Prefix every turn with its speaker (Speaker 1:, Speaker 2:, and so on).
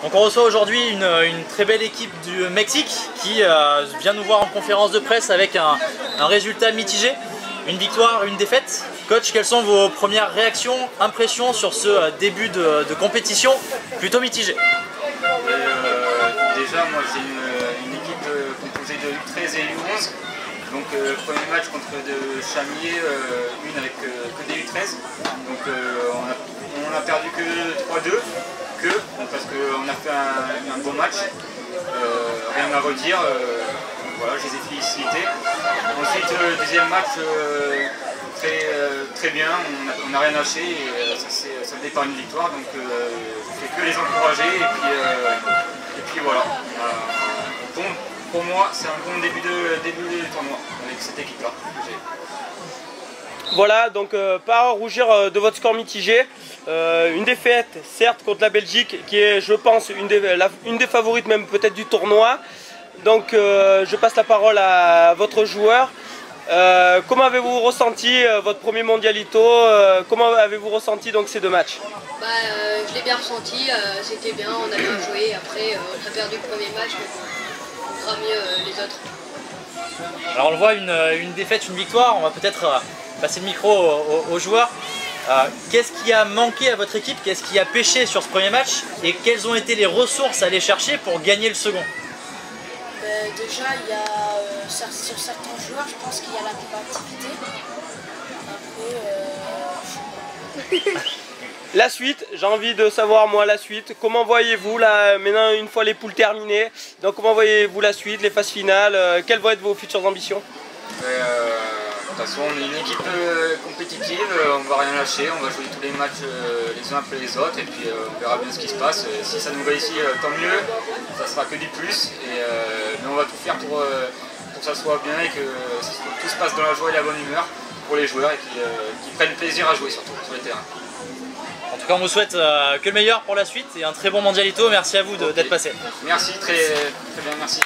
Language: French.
Speaker 1: Donc on reçoit aujourd'hui une très belle équipe du Mexique qui vient nous voir en conférence de presse avec un résultat mitigé, une victoire, une défaite. Coach, quelles sont vos premières réactions, impressions sur ce début de compétition plutôt mitigé?
Speaker 2: Déjà, moi j'ai une équipe composée de U13 et U11. Donc premier match contre de Chamier, une avec que des U13. Donc on a perdu que 3-2, parce qu'on a fait un bon match. Rien à redire, voilà, je les ai félicités. Ensuite deuxième match très bien, on n'a rien lâché et ça venait par une victoire. Donc je fais que les encourager et puis voilà. Bon, pour moi, c'est un bon début de tournoi avec cette équipe-là.
Speaker 3: Voilà, donc pas à rougir de votre score mitigé. Une défaite, certes, contre la Belgique, qui est, je pense, une des favorites même peut-être du tournoi. Donc je passe la parole à votre joueur. Comment avez-vous ressenti votre premier mondialito? Comment avez-vous ressenti donc ces deux matchs?
Speaker 4: Je l'ai bien ressenti, c'était bien, on a bien joué. Après, on a perdu le premier match, mais on fera mieux les autres.
Speaker 1: Alors on le voit, une défaite, une victoire, on va peut-être passer le micro aux joueurs. Qu'est-ce qui a manqué à votre équipe? Qu'est-ce qui a pêché sur ce premier match? Et quelles ont été les ressources à aller chercher pour gagner le second?
Speaker 5: Déjà, il y a sur certains joueurs, je pense qu'il y a la combativité. Après,
Speaker 3: La suite, j'ai envie de savoir moi la suite. Comment voyez-vous là, maintenant une fois les poules terminées? Donc comment voyez-vous la suite, les phases finales? Quelles vont être vos futures ambitions?
Speaker 2: De toute façon, on est une équipe compétitive, on ne va rien lâcher, on va jouer tous les matchs les uns après les autres et puis on verra bien ce qui se passe. Si ça nous réussit, tant mieux, ça sera que du plus. Mais on va tout faire pour que ça soit bien et que tout se passe dans la joie et la bonne humeur pour les joueurs et qui prennent plaisir à jouer surtout sur les terrains.
Speaker 1: En tout cas, on vous souhaite que le meilleur pour la suite et un très bon mondialito. Merci à vous d'être passé.
Speaker 2: Merci, très bien, merci.